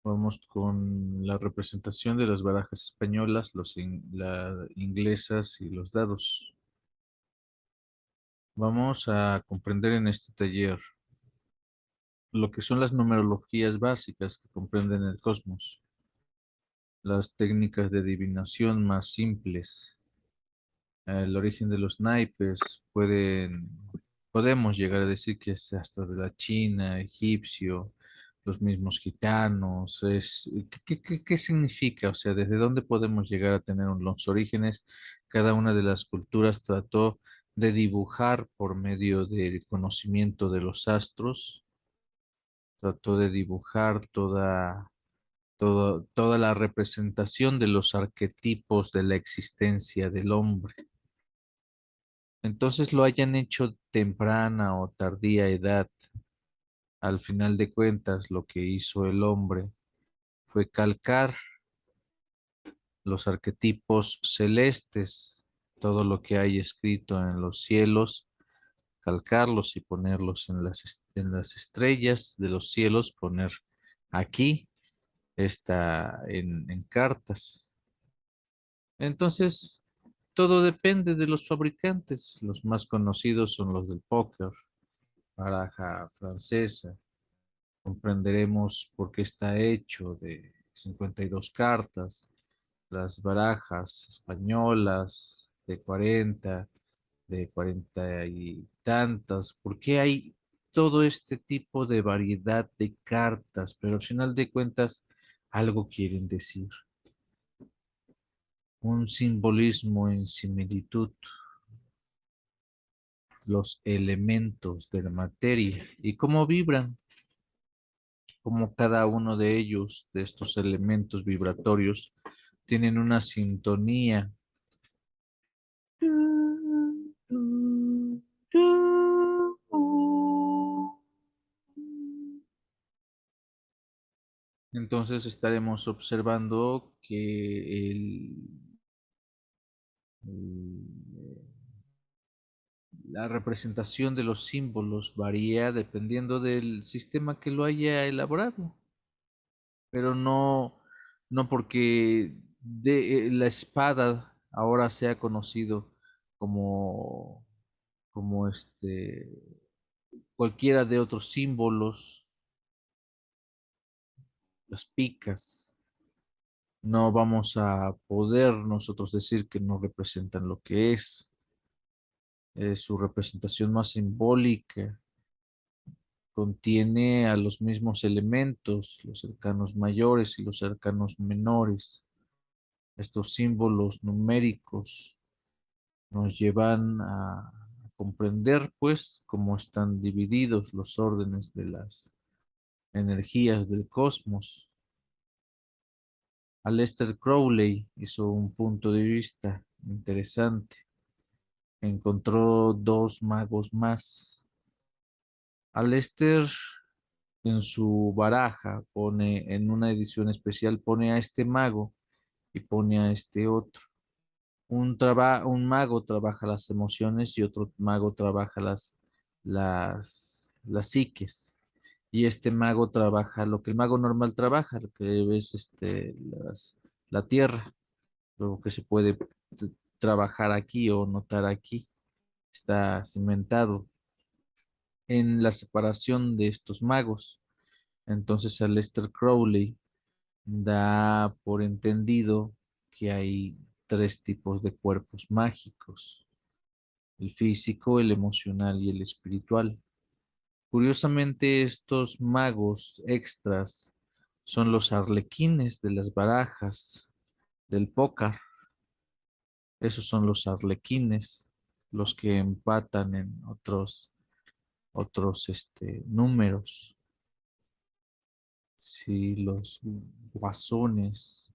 Vamos con la representación de las barajas españolas, las inglesas y los dados. Vamos a comprender en este taller lo que son las numerologías básicas que comprenden el cosmos, las técnicas de adivinación más simples, el origen de los naipes, podemos llegar a decir que es hasta de la China, egipcio, los mismos gitanos. ¿Qué significa? O sea, ¿desde dónde podemos llegar a tener los orígenes? Cada una de las culturas trató de dibujar por medio del conocimiento de los astros, trató de dibujar toda la representación de los arquetipos de la existencia del hombre. Entonces lo hayan hecho temprana o tardía edad, al final de cuentas lo que hizo el hombre fue calcar los arquetipos celestes, todo lo que hay escrito en los cielos, calcarlos y ponerlos en las estrellas de los cielos, poner aquí, está en cartas. Entonces, todo depende de los fabricantes. Los más conocidos son los del póker, baraja francesa. Comprenderemos por qué está hecho de 52 cartas, las barajas españolas de 40 y tantas, por qué hay todo este tipo de variedad de cartas, pero al final de cuentas algo quieren decir, un simbolismo en similitud, los elementos de la materia y cómo vibran, como cada uno de ellos, de estos elementos vibratorios, tienen una sintonía. Entonces estaremos observando que la representación de los símbolos varía dependiendo del sistema que lo haya elaborado, pero no porque la espada ahora sea conocido como, como cualquiera de otros símbolos, las picas, no vamos a poder nosotros decir que no representan lo que es su representación más simbólica, contiene a los mismos elementos, los arcanos mayores y los arcanos menores. Estos símbolos numéricos nos llevan a comprender, pues, cómo están divididos los órdenes de las energías del cosmos. Aleister Crowley hizo un punto de vista interesante. Encontró dos magos más. Aleister en su baraja pone, en una edición especial, pone a este mago y pone a este otro. Un mago trabaja las emociones y otro mago trabaja las psiques. Y este mago trabaja lo que el mago normal trabaja, lo que es la tierra, lo que se puede trabajar aquí o notar aquí. Está cimentado en la separación de estos magos. Entonces, Aleister Crowley da por entendido que hay tres tipos de cuerpos mágicos: el físico, el emocional y el espiritual. Curiosamente, estos magos extras son los arlequines de las barajas del póker. Esos son los arlequines, los que empatan en otros números. Sí, los guasones.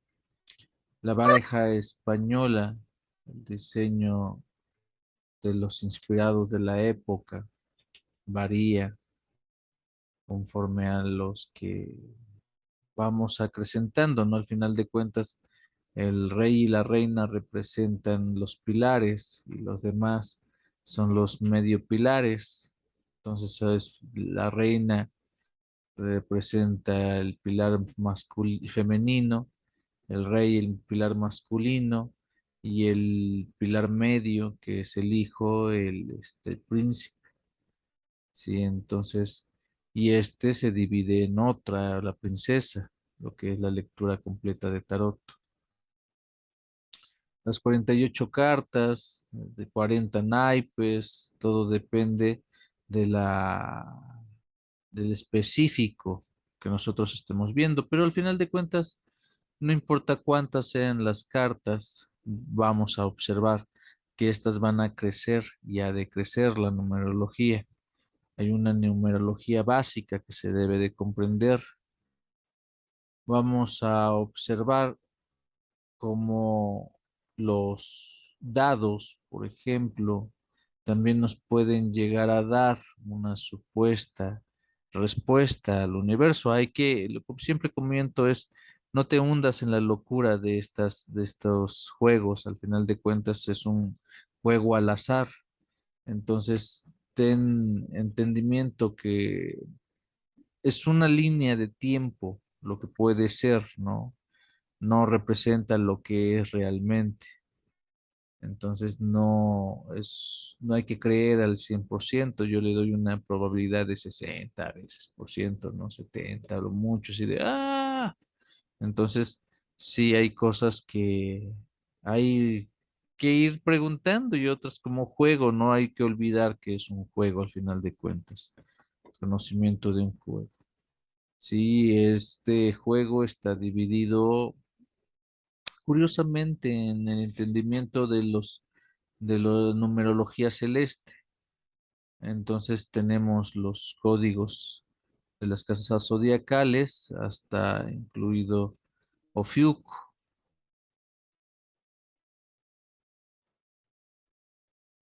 La baraja española, el diseño de los inspirados de la época varía conforme a los que vamos acrecentando, ¿no? Al final de cuentas, el rey y la reina representan los pilares y los demás son los medio pilares. Entonces, la reina representa el pilar masculino femenino, el rey el pilar masculino y el pilar medio, que es el hijo, el príncipe. Sí, entonces, y este se divide en otra, la princesa, lo que es la lectura completa de tarot. Las 48 cartas, de 40 naipes, todo depende de del específico que nosotros estemos viendo, pero al final de cuentas, no importa cuántas sean las cartas, vamos a observar que estas van a crecer y a decrecer la numerología. Hay una numerología básica que se debe de comprender. Vamos a observar cómo los dados, por ejemplo, también nos pueden llegar a dar una supuesta respuesta al universo. Hay que, lo que siempre comento es, no te hundas en la locura de de estos juegos. Al final de cuentas es un juego al azar. Entonces, ten entendimiento que es una línea de tiempo lo que puede ser, ¿no? No representa lo que es realmente. Entonces no hay que creer al 100%. Yo le doy una probabilidad de 60 veces por ciento, no 70, lo mucho, así de, entonces sí hay cosas que hay que ir preguntando y otras como juego, no hay que olvidar que es un juego al final de cuentas, conocimiento de un juego. Sí, este juego está dividido curiosamente en el entendimiento de de la numerología celeste. Entonces tenemos los códigos de las casas zodiacales, hasta incluido Ofiuco.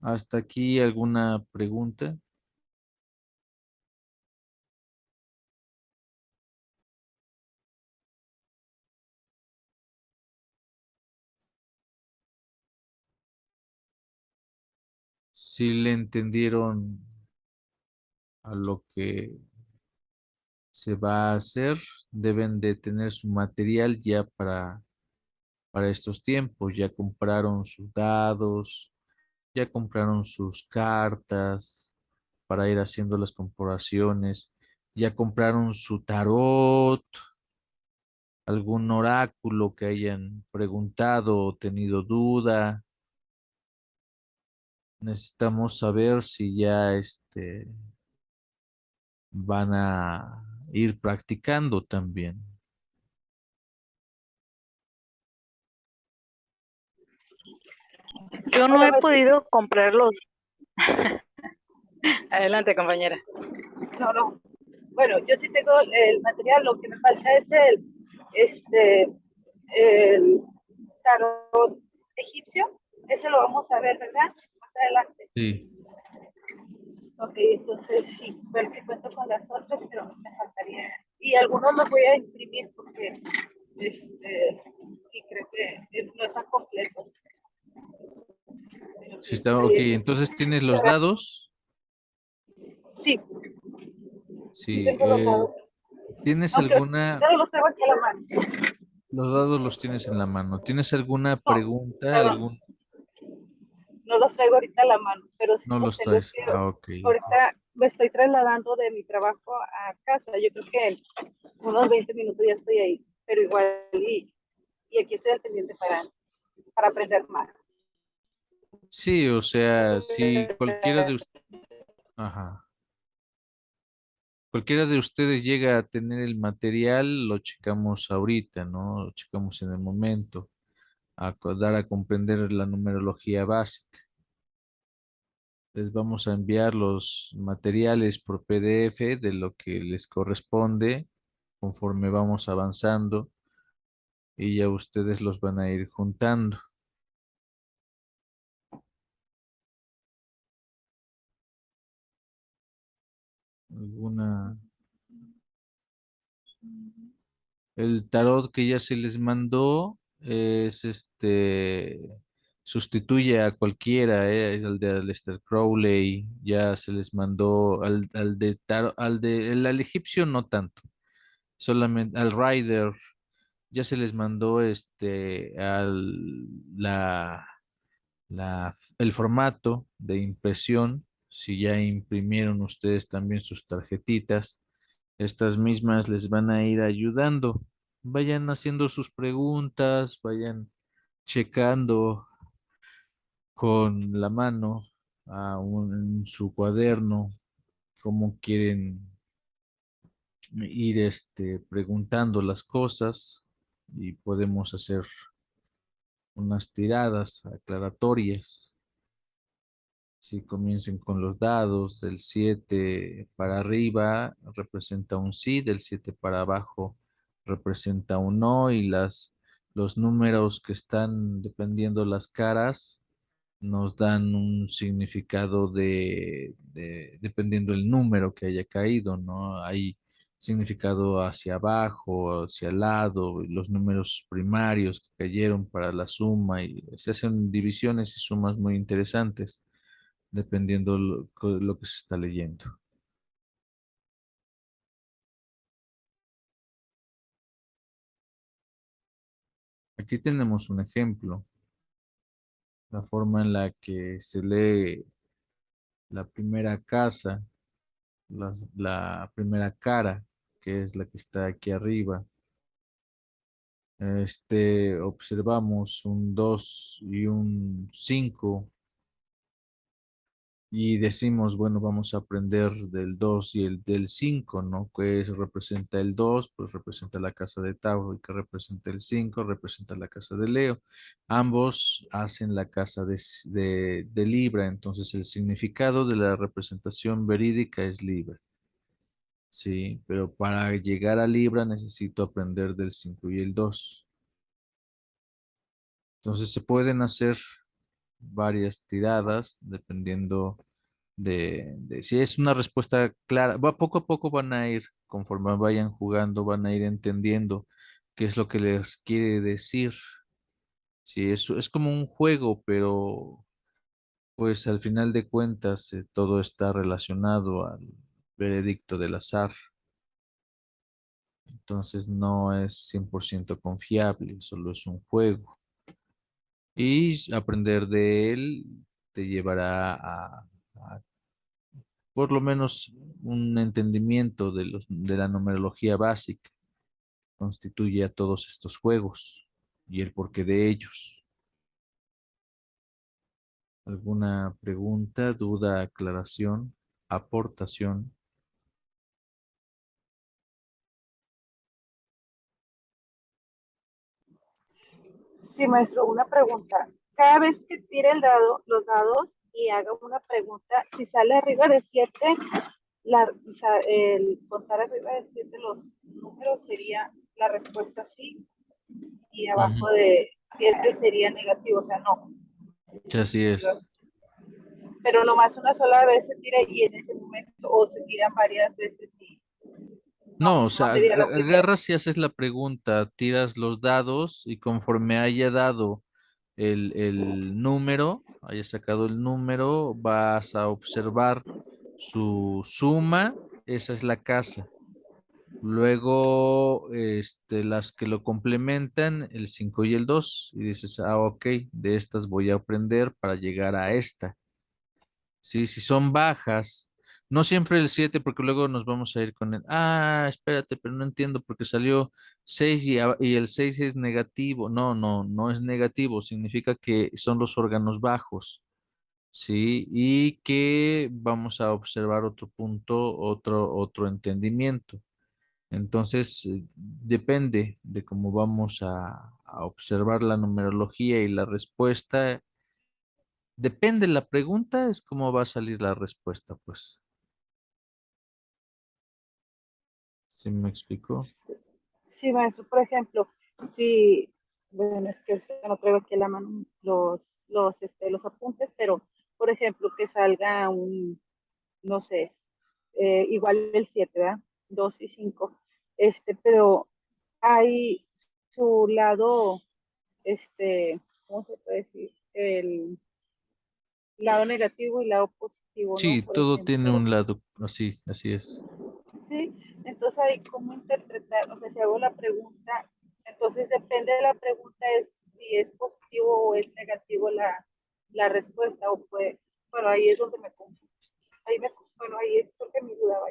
Hasta aquí alguna pregunta. Si le entendieron a lo que se va a hacer, deben de tener su material ya para estos tiempos. Ya compraron sus dados, ya compraron sus cartas para ir haciendo las comparaciones, ya compraron su tarot, algún oráculo que hayan preguntado o tenido duda. Necesitamos saber si ya van a ir practicando también. Yo no he podido comprarlos. Adelante, compañera. No, no. Bueno, yo sí tengo el material, lo que me falta es el tarot egipcio. Ese lo vamos a ver, ¿verdad? Más adelante. Sí. Ok, entonces sí, ver si cuento con las otras, pero me faltaría. Y algunos los voy a imprimir porque sí creo que no están completos. Pero Sí sí, está, ok. ahí, Entonces tienes los dados. sí, sí Sí. tengo los dados. ¿Tienes Aunque alguna, ya no los traigo aquí a la mano. los dados los tienes en la mano? ¿Tienes alguna No, pregunta? perdón, no los traigo ahorita a la mano, pero sí No los los tengo traes. que. Ah, ok. Ahorita me estoy trasladando de mi trabajo a casa. Yo creo que en unos 20 minutos ya estoy ahí, pero igual, y aquí estoy al pendiente para aprender más. Sí, o sea, si cualquiera de ustedes, ajá, cualquiera de ustedes llega a tener el material, lo checamos ahorita, ¿no? Lo checamos en el momento, dar a comprender la numerología básica. Les vamos a enviar los materiales por PDF de lo que les corresponde conforme vamos avanzando y ya ustedes los van a ir juntando. ¿Alguna? El tarot que ya se les mandó es sustituye a cualquiera, es el de Aleister Crowley, ya se les mandó al egipcio no tanto, solamente al Rider, ya se les mandó la, el formato de impresión, si ya imprimieron ustedes también sus tarjetitas, estas mismas les van a ir ayudando. Vayan haciendo sus preguntas, vayan checando con la mano en su cuaderno cómo quieren ir preguntando las cosas y podemos hacer unas tiradas aclaratorias. Si comiencen con los dados, del 7 para arriba representa un sí, del 7 para abajo representa un no y los números que están dependiendo las caras nos dan un significado dependiendo el número que haya caído, ¿no? Hay significado hacia abajo, hacia el lado, y los números primarios que cayeron para la suma y se hacen divisiones y sumas muy interesantes dependiendo lo que se está leyendo. Aquí tenemos un ejemplo, la forma en la que se lee la primera casa, la primera cara, que es la que está aquí arriba. Observamos un 2 y un 5 y decimos, bueno, vamos a aprender del 2 y el del 5, ¿no? Representa el 2 pues representa la casa de Tauro, y que representa el 5 representa la casa de Leo. Ambos hacen la casa de Libra, entonces el significado de la representación verídica es Libra. Sí, pero para llegar a Libra necesito aprender del 5 y el 2. Entonces se pueden hacer varias tiradas dependiendo de si es una respuesta clara. Poco a poco van a ir, conforme vayan jugando, van a ir entendiendo qué es lo que les quiere decir. Sí, es como un juego, pero pues al final de cuentas todo está relacionado al veredicto del azar. Entonces no es 100% confiable, solo es un juego. Y aprender de él te llevará a por lo menos un entendimiento de la numerología básica. Constituye a todos estos juegos y el porqué de ellos. ¿Alguna pregunta, duda, aclaración, aportación? Sí, maestro, una pregunta. Cada vez que tire el dado, los dados y haga una pregunta, si sale arriba de 7, o sea, el contar arriba de 7 los números sería la respuesta sí, y abajo Ujú. de 7 sería negativo, o sea, no. Sí, así es. Pero nomás una sola vez se tira y en ese momento, o se tiran varias veces y No, o no sea, sería la primera. agarras y haces la pregunta, tiras los dados y conforme haya dado el número, haya sacado el número, vas a observar su suma, esa es la casa. Luego, las que lo complementan, el 5 y el 2 y dices, ok, de estas voy a aprender para llegar a esta. Sí, si son bajas, no siempre el 7 porque luego nos vamos a ir con el, espérate, pero no entiendo porque salió 6 y el 6 es negativo. No, no, no es negativo, significa que son los órganos bajos. Sí, y que vamos a observar otro punto, otro entendimiento. Entonces, depende de cómo vamos a observar la numerología y la respuesta. Depende la pregunta, es cómo va a salir la respuesta, pues. ¿Sí me explicó? Sí, maestro, por ejemplo, si, bueno, es que no traigo aquí a la mano los apuntes, pero, por ejemplo, que salga un, no sé, igual el 7, ¿verdad? 2 y 5, pero hay su lado, ¿cómo se puede decir? el lado negativo y lado positivo, ¿no? Sí, Por todo tiene ejemplo, un lado así, así es. sí, entonces ahí cómo interpretar, o sea, si hago la pregunta, entonces depende de la pregunta es si es positivo o es negativo la respuesta, o puede, bueno, ahí es donde me confundo. Bueno, ahí es donde mi duda va.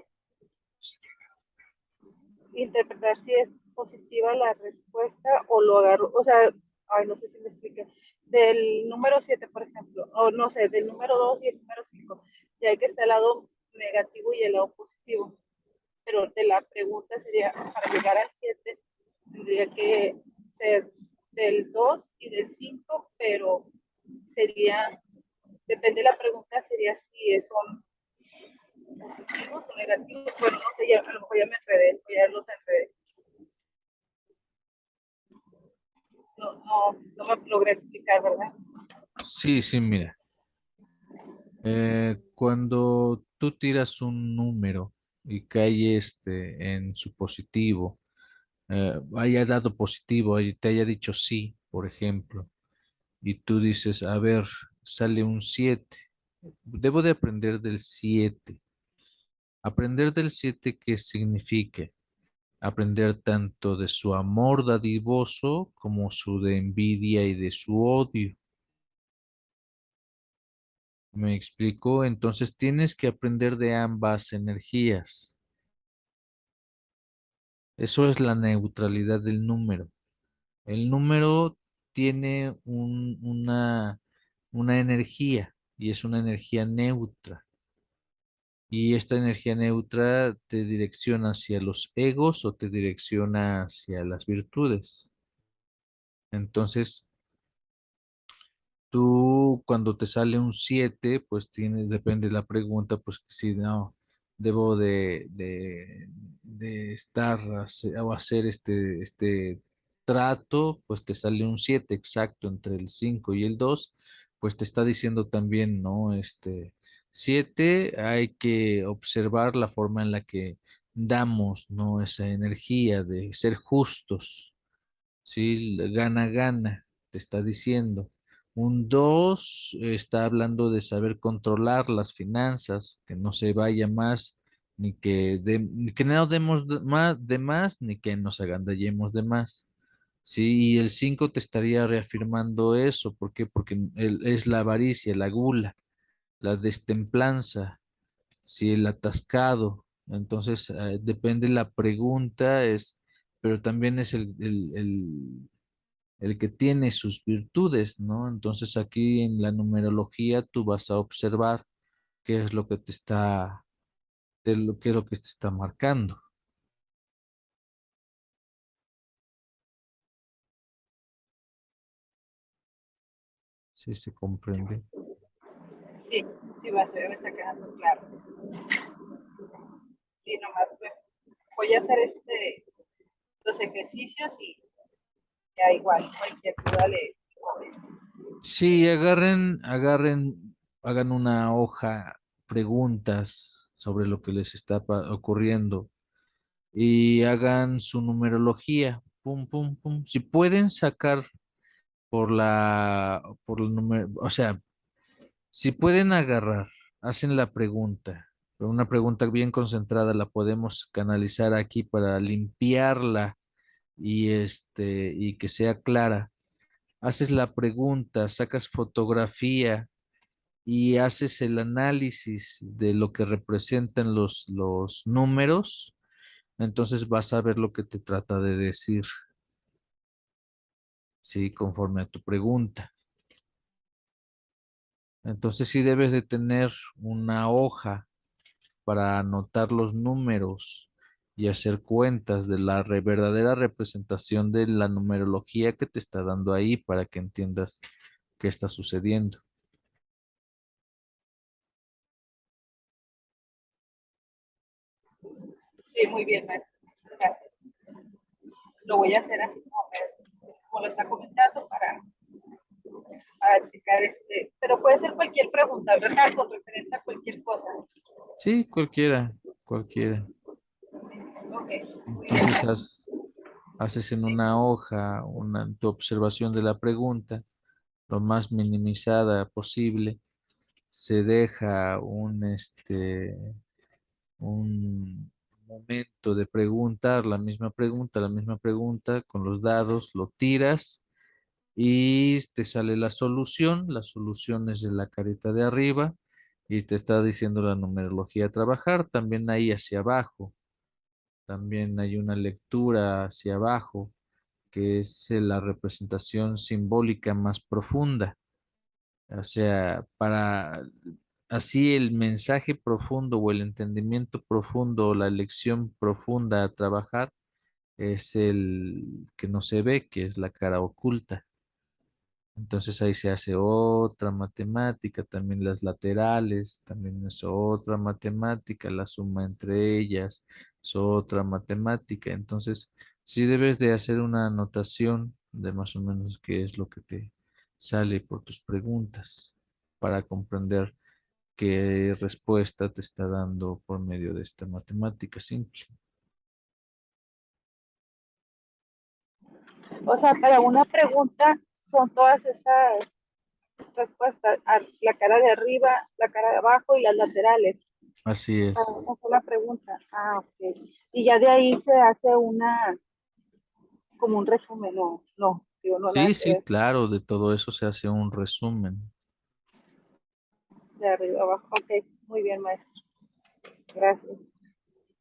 Interpretar si es positiva la respuesta o lo agarro, o sea, ay, no sé si me explique, del número 7 por ejemplo, o no sé, del número 2 y el número 5 ya que está el lado negativo y el lado positivo, pero de la pregunta sería, para llegar al 7 tendría que ser del 2 y del 5 pero sería, depende de la pregunta, sería si son positivos o negativos, bueno, no sé, ya, a lo mejor ya me enredé, ya los enredé. No me logré explicar, ¿verdad? Sí, sí, mira. Cuando tú tiras un número y cae en su positivo, haya dado positivo y te haya dicho sí, por ejemplo, y tú dices, a ver, sale un 7, debo de aprender del 7. Aprender del 7, ¿qué significa? Aprender tanto de su amor dadivoso como su de envidia y de su odio. ¿Me explico? Entonces tienes que aprender de ambas energías. Eso es la neutralidad del número. El número tiene una energía y es una energía neutra. Y esta energía neutra te direcciona hacia los egos o te direcciona hacia las virtudes. Entonces, tú cuando te sale un 7 pues depende de la pregunta, pues si no, debo de estar o hacer este trato, pues te sale un 7 exacto entre el 5 y el 2 pues te está diciendo también, ¿no? 7 hay que observar la forma en la que damos, ¿no? Esa energía de ser justos. Sí, gana, gana, te está diciendo. Un 2 está hablando de saber controlar las finanzas, que no se vaya más, ni que no demos de más, ni que nos agandallemos de más. Sí, y el 5 te estaría reafirmando eso. ¿Por qué? Porque es la avaricia, la gula, la destemplanza, sí, el atascado. Entonces, depende la pregunta, pero también es el que tiene sus virtudes, ¿no? Entonces aquí en la numerología tú vas a observar qué es lo que te está, qué es lo que te está marcando. Sí, se comprende. Sí, sí, me está quedando claro. Sí, nomás pues, voy a hacer los ejercicios y ya igual, cualquier duda le comento. Sí, hagan una hoja, preguntas sobre lo que les está ocurriendo y hagan su numerología. Pum, pum, pum. Si pueden sacar por el número, o sea, si pueden agarrar, hacen la pregunta, pero una pregunta bien concentrada la podemos canalizar aquí para limpiarla y que sea clara. Haces la pregunta, sacas fotografía y haces el análisis de lo que representan los números, entonces vas a ver lo que te trata de decir, sí, conforme a tu pregunta. Entonces sí debes de tener una hoja para anotar los números y hacer cuentas de la verdadera representación de la numerología que te está dando ahí para que entiendas qué está sucediendo. Sí, muy bien, maestro. Muchas gracias. Lo voy a hacer así como lo está comentando para checar pero puede ser cualquier pregunta, ¿verdad? Con referencia a cualquier cosa. Sí, cualquiera, cualquiera. Ok, muy bien, Entonces maestro. haces en una hoja tu observación de la pregunta, lo más minimizada posible. Se deja un momento de preguntar la misma pregunta con los dados, lo tiras y te sale la solución. La solución es de la carita de arriba y te está diciendo la numerología a trabajar. También ahí hacia abajo, también hay una lectura hacia abajo que es la representación simbólica más profunda. O sea, para así el mensaje profundo o el entendimiento profundo o la lección profunda a trabajar es el que no se ve, que es la cara oculta. Entonces ahí se hace otra matemática, también las laterales, también es otra matemática, la suma entre ellas es otra matemática. Entonces sí debes de hacer una anotación de más o menos qué es lo que te sale por tus preguntas para comprender qué respuesta te está dando por medio de esta matemática simple. O sea, para una pregunta son todas esas respuestas, la cara de arriba, la cara de abajo y las laterales. Así Para es. una sola pregunta. Ah, ok. Y ya de ahí se hace como un resumen, no, digo, no nada Sí, que sí, ver, claro, de todo eso se hace un resumen. de arriba abajo. Ok, muy bien, maestro. Gracias.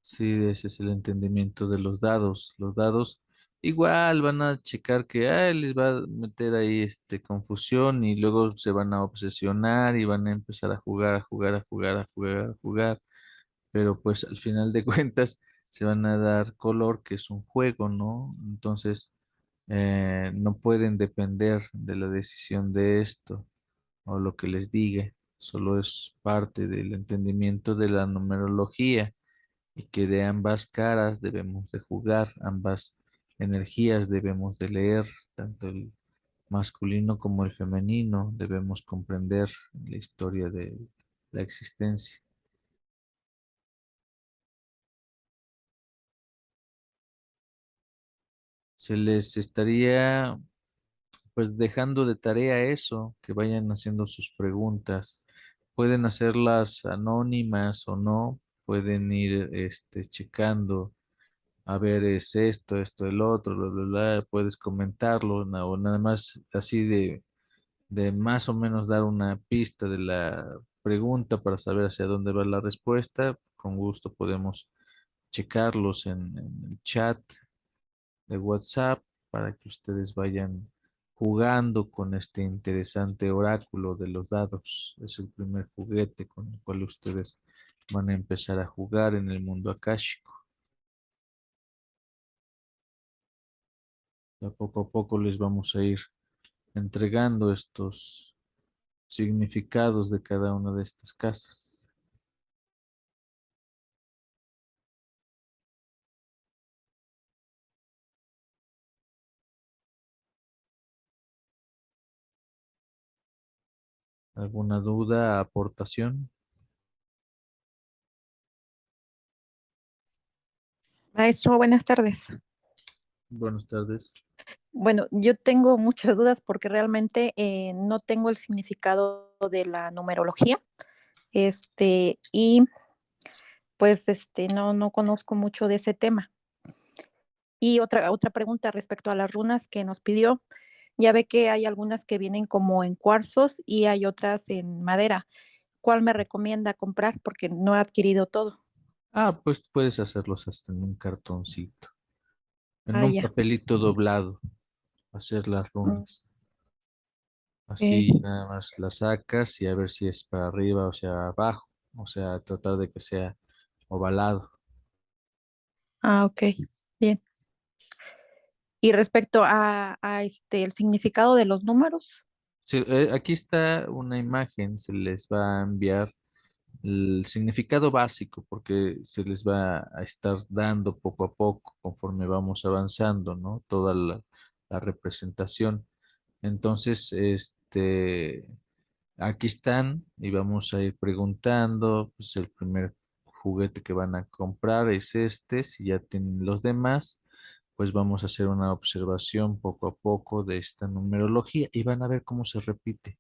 Sí, ese es el entendimiento de los dados. Los dados igual van a checar que les va a meter ahí confusión y luego se van a obsesionar y van a empezar a jugar, a jugar, a jugar, a jugar, a jugar. Pero pues al final de cuentas se van a dar color, que es un juego, ¿no? Entonces no pueden depender de la decisión de esto o lo que les diga. Solo es parte del entendimiento de la numerología y que de ambas caras debemos de jugar, ambas energías debemos de leer, tanto el masculino como el femenino, debemos comprender la historia de la existencia. Se les estaría pues dejando de tarea eso, que vayan haciendo sus preguntas. Pueden hacerlas anónimas o no, pueden ir checando a ver, es esto, el otro, bla, bla, bla, puedes comentarlo, o nada más así de más o menos dar una pista de la pregunta para saber hacia dónde va la respuesta. Con gusto podemos checarlos en el chat de WhatsApp para que ustedes vayan jugando con este interesante oráculo de los dados. Es el primer juguete con el cual ustedes van a empezar a jugar en el mundo akáshico. Poco a poco les vamos a ir entregando estos significados de cada una de estas casas. ¿Alguna duda, aportación? Maestro, buenas tardes. Buenas tardes. Bueno, yo tengo muchas dudas porque realmente no tengo el significado de la numerología, y pues no conozco mucho de ese tema. Y otra pregunta respecto a las runas que nos pidió. Ya ve que hay algunas que vienen como en cuarzos y hay otras en madera. ¿Cuál me recomienda comprar? Porque no he adquirido todo. Pues puedes hacerlos hasta en un cartoncito, en Ah, un ya. papelito doblado, hacer las Mm, runas. ok. Así nada más las sacas y a ver si es para arriba o sea abajo, o sea, tratar de que sea ovalado. Ah, ok. Bien. Y respecto a el significado de los números. Sí, aquí está una imagen, se les va a enviar el significado básico porque se les va a estar dando poco a poco conforme vamos avanzando, ¿no? Toda la representación. Entonces, aquí están y vamos a ir preguntando, pues el primer juguete que van a comprar es este, si ya tienen los demás, pues vamos a hacer una observación poco a poco de esta numerología y van a ver cómo se repite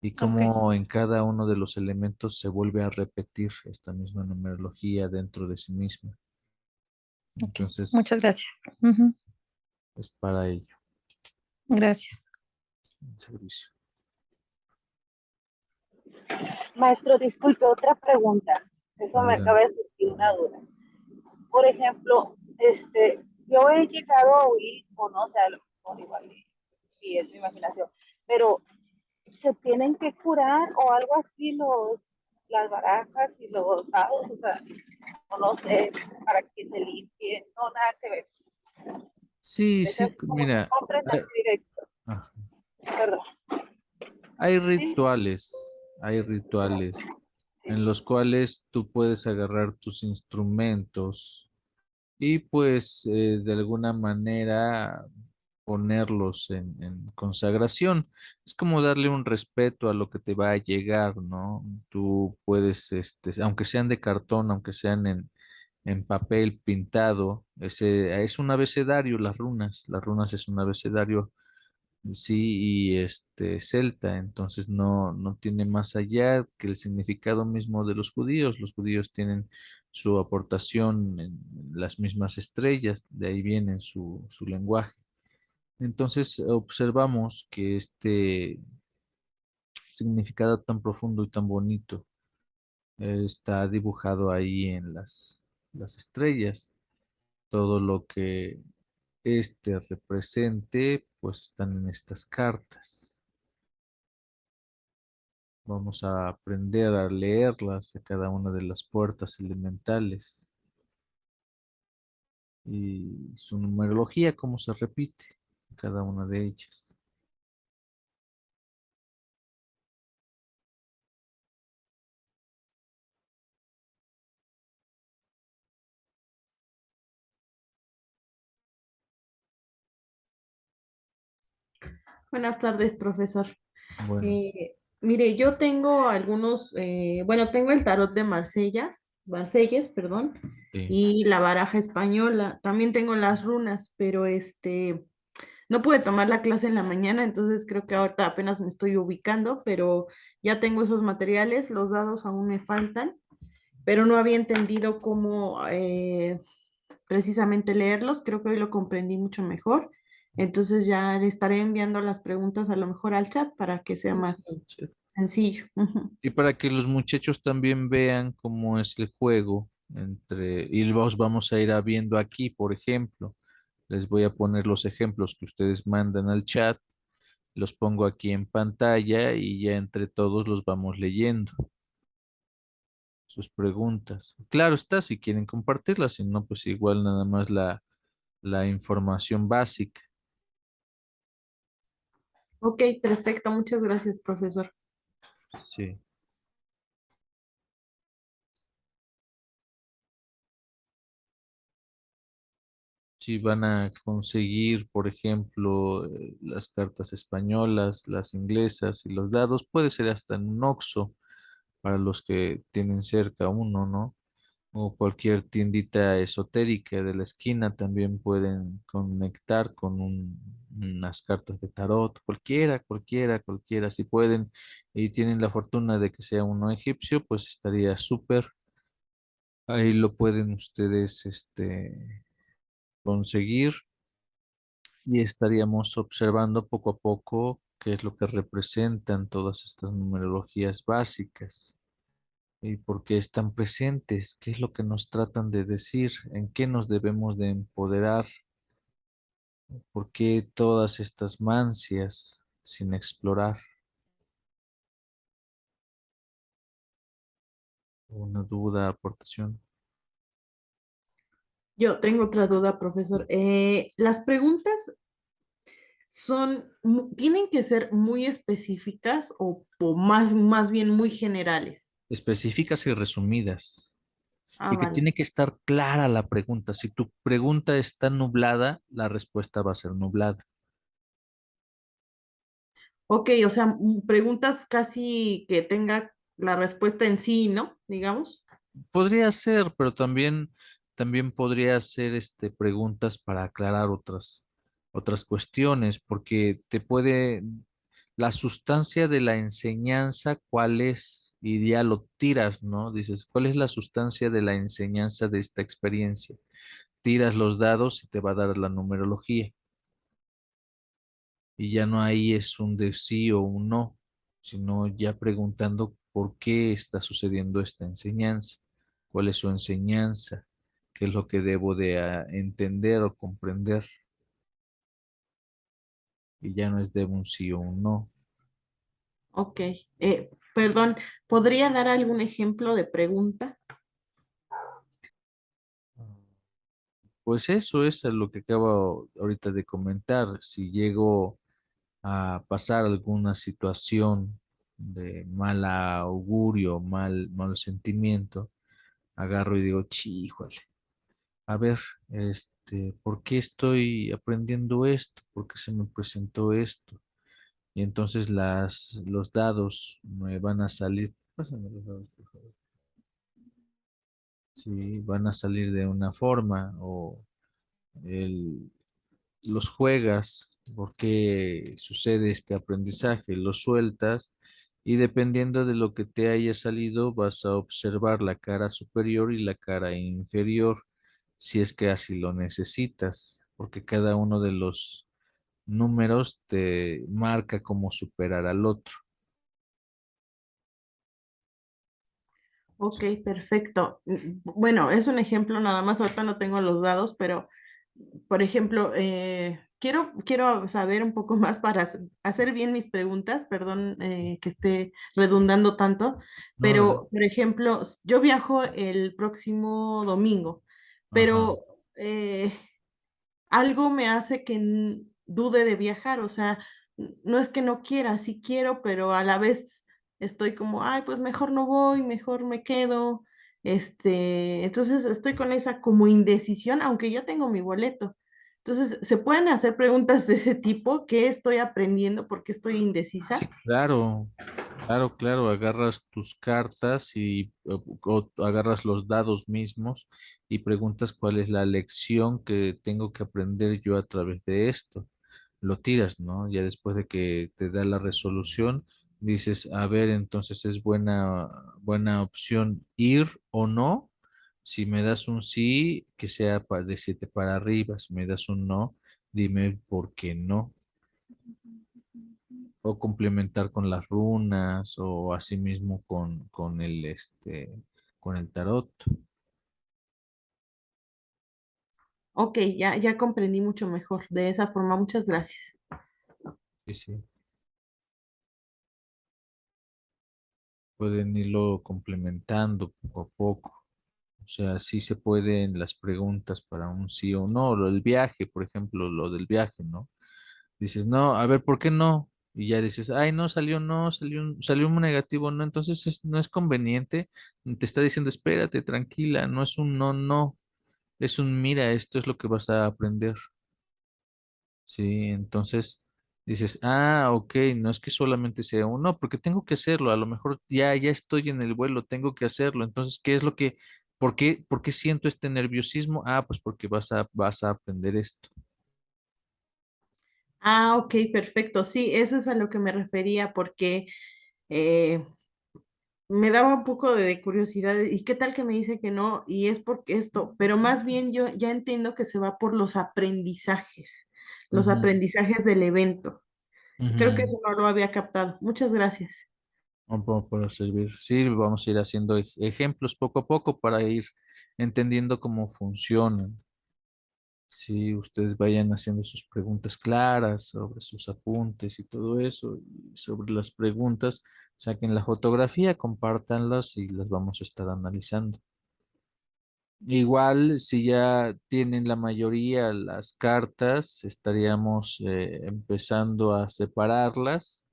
y Ok, cómo en cada uno de los elementos se vuelve a repetir esta misma numerología dentro de sí misma. Ok, Entonces, muchas gracias. Ujú, es para ello gracias. el servicio. maestro, disculpe, otra pregunta. Eso me acaba Adelante. de surgir una duda. Por ejemplo, yo he llegado a oír, o no sé, a lo mejor igual, y es mi imaginación, pero se tienen que curar o algo así las barajas y los dados, o sea, no sé, para que se limpien, no, nada que ver. Sí, Es sí, así como mira, compren hay, así directo, ah, perdón. Sí, hay rituales sí, en los cuales tú puedes agarrar tus instrumentos y pues de alguna manera ponerlos en consagración. Es como darle un respeto a lo que te va a llegar, ¿no? Tú puedes, aunque sean de cartón, aunque sean en papel pintado, es un abecedario, las runas es un abecedario. Sí, y celta, entonces no tiene más allá que el significado mismo de los judíos. Los judíos tienen su aportación en las mismas estrellas, de ahí viene su lenguaje. Entonces observamos que este significado tan profundo y tan bonito está dibujado ahí en las estrellas. Todo lo que este represente, pues están en estas cartas. Vamos a aprender a leerlas a cada una de las puertas elementales y su numerología, cómo se repite en cada una de ellas. Buenas tardes, profesor. Buenas. Mire, yo tengo bueno, tengo el tarot de Marselles, perdón, Sí. y la baraja española. También tengo las runas, pero no pude tomar la clase en la mañana, entonces creo que ahorita apenas me estoy ubicando, pero ya tengo esos materiales, los dados aún me faltan, pero no había entendido cómo precisamente leerlos. Creo que hoy lo comprendí mucho mejor. Entonces ya le estaré enviando las preguntas a lo mejor al chat para que sea más sencillo. Ujú. Y para que los muchachos también vean cómo es el juego y los vamos a ir viendo aquí, por ejemplo. Les voy a poner los ejemplos que ustedes mandan al chat, los pongo aquí en pantalla y ya entre todos los vamos leyendo sus preguntas. Claro está, si quieren compartirlas, si no, pues igual nada más la información básica. Ok, perfecto. Muchas gracias, profesor. Sí. Si van a conseguir, por ejemplo, las cartas españolas, las inglesas y los dados, puede ser hasta en un Oxxo para los que tienen cerca uno, ¿no? O cualquier tiendita esotérica de la esquina también pueden conectar con unas cartas de tarot, cualquiera. Si pueden y tienen la fortuna de que sea uno egipcio, pues estaría súper. Ahí lo pueden ustedes, conseguir y estaríamos observando poco a poco qué es lo que representan todas estas numerologías básicas y por qué están presentes, qué es lo que nos tratan de decir, en qué nos debemos de empoderar, por qué todas estas mancias sin explorar. Una duda, aportación. Yo tengo otra duda, profesor. Las preguntas tienen que ser muy específicas o más bien muy generales. Específicas y resumidas. Ah, Y que vale. tiene que estar clara la pregunta. Si tu pregunta está nublada, la respuesta va a ser nublada. Ok, o sea, preguntas casi que tenga la respuesta en sí, ¿no? Digamos. Podría ser, pero también también podría hacer preguntas para aclarar otras cuestiones, porque te puede, la sustancia de la enseñanza, ¿cuál es? Y ya lo tiras, ¿no? Dices, ¿cuál es la sustancia de la enseñanza de esta experiencia? Tiras los dados y te va a dar la numerología. Y ya no ahí es un de sí o un no, sino ya preguntando por qué está sucediendo esta enseñanza, cuál es su enseñanza, qué es lo que debo de entender o comprender, y ya no es de un sí o un no. Ok. Perdón, ¿podría dar algún ejemplo de pregunta? Pues eso es a lo que acabo ahorita de comentar. Si llego a pasar alguna situación de mal augurio, mal sentimiento, agarro y digo, "Chi, híjole, a ver, ¿por qué estoy aprendiendo esto? ¿Por qué se me presentó esto?" Y entonces los dados me van a salir, pásame los dados, por favor. Sí, van a salir de una forma o el, los juegas, por qué sucede este aprendizaje, los sueltas y dependiendo de lo que te haya salido vas a observar la cara superior y la cara inferior si es que así lo necesitas, porque cada uno de los números te marca cómo superar al otro. Ok, perfecto. Bueno, es un ejemplo nada más, ahorita no tengo los dados, pero, por ejemplo, quiero saber un poco más para hacer bien mis preguntas, perdón que esté redundando tanto, No, pero, por ejemplo, yo viajo el próximo domingo, ajá. pero algo me hace que dude de viajar, o sea, no es que no quiera, sí quiero, pero a la vez estoy como, ay, pues mejor no voy, mejor me quedo. Entonces estoy con esa como indecisión, aunque ya tengo mi boleto. Entonces, ¿se pueden hacer preguntas de ese tipo? ¿Qué estoy aprendiendo? ¿Por qué estoy indecisa? Sí, claro, claro, claro, agarras tus cartas y o agarras los dados mismos y preguntas cuál es la lección que tengo que aprender yo a través de esto. Lo tiras, ¿no? Ya después de que te da la resolución, dices, a ver, entonces es buena opción ir o no. Si me das un sí, que sea de 7 para arriba. Si me das un no, dime por qué no o complementar con las runas o asimismo con el tarot. Ok, ya comprendí mucho mejor. De esa forma, muchas gracias. Sí, sí. Pueden irlo complementando poco a poco. O sea, sí se pueden las preguntas para un sí o no. Lo del viaje, por ejemplo, lo del viaje, ¿no? Dices, no, a ver, ¿por qué no? Y ya dices, ay, no, salió un negativo, no, entonces no es conveniente. Te está diciendo, espérate, tranquila, no es un no, no, es un mira, esto es lo que vas a aprender. Sí, entonces dices, ah, ok, no es que solamente sea uno, porque tengo que hacerlo, a lo mejor ya estoy en el vuelo, tengo que hacerlo. Entonces, ¿qué es lo que, por qué siento este nerviosismo? Ah, pues porque vas a aprender esto. Ah, ok, perfecto. Sí, eso es a lo que me refería, porque eh, me daba un poco de curiosidad. ¿Y qué tal que me dice que no? Y es porque esto, pero más bien yo ya entiendo que se va por los Ujú, aprendizajes del evento. Creo que ujú. eso no lo había captado. Muchas gracias. Vamos para servir. Sí, vamos a ir haciendo ejemplos poco a poco para ir entendiendo cómo funcionan. Si ustedes vayan haciendo sus preguntas claras sobre sus apuntes y todo eso, y sobre las preguntas, saquen la fotografía, compártanlas y las vamos a estar analizando. Igual, si ya tienen la mayoría las cartas, estaríamos empezando a separarlas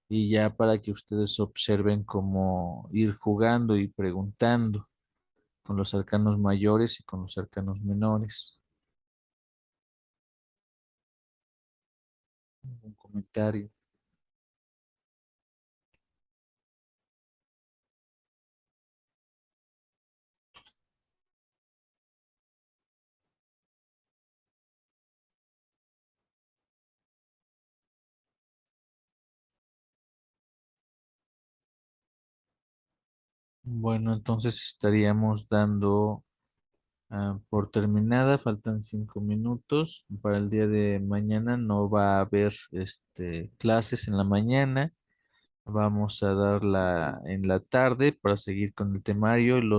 y ya para que ustedes observen cómo ir jugando y preguntando con los arcanos mayores y con los arcanos menores. Un comentario. Bueno, entonces estaríamos dando por terminada. Faltan 5 minutos. Para el día de mañana no va a haber clases en la mañana. Vamos a darla en la tarde para seguir con el temario y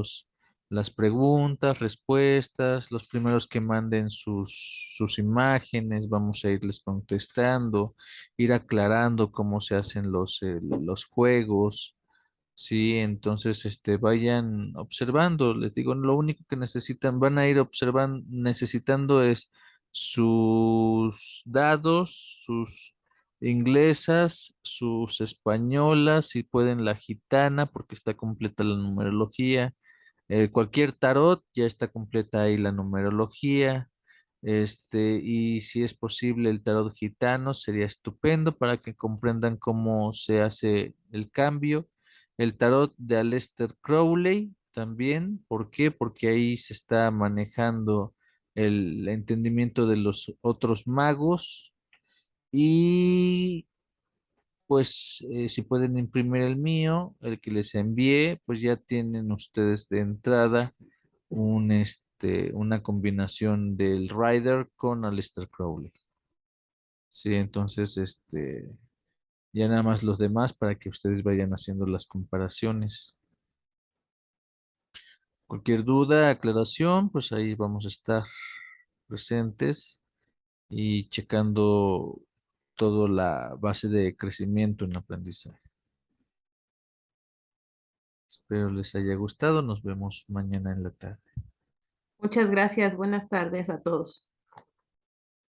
las preguntas, respuestas, los primeros que manden sus imágenes, vamos a irles contestando, ir aclarando cómo se hacen los juegos. Sí, entonces vayan observando, les digo, lo único que necesitan, van a ir observando, necesitando es sus dados, sus inglesas, sus españolas, si pueden la gitana, porque está completa la numerología. Cualquier tarot ya está completa ahí la numerología. Y si es posible el tarot gitano, sería estupendo para que comprendan cómo se hace el cambio. El tarot de Aleister Crowley también. ¿Por qué? Porque ahí se está manejando el entendimiento de los otros magos. Y pues si pueden imprimir el mío, el que les envié, pues ya tienen ustedes de entrada una combinación del Rider con Aleister Crowley. Sí, entonces ya nada más los demás para que ustedes vayan haciendo las comparaciones. Cualquier duda, aclaración, pues ahí vamos a estar presentes y checando toda la base de crecimiento en aprendizaje. Espero les haya gustado. Nos vemos mañana en la tarde. Muchas gracias. Buenas tardes a todos.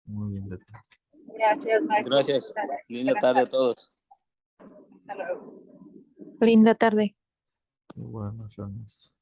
Muy bien, Beto. Gracias, maestro. Gracias. Linda Buenas tarde a tardes. todos. Hasta luego. Linda tarde. Qué buenas, Ranas.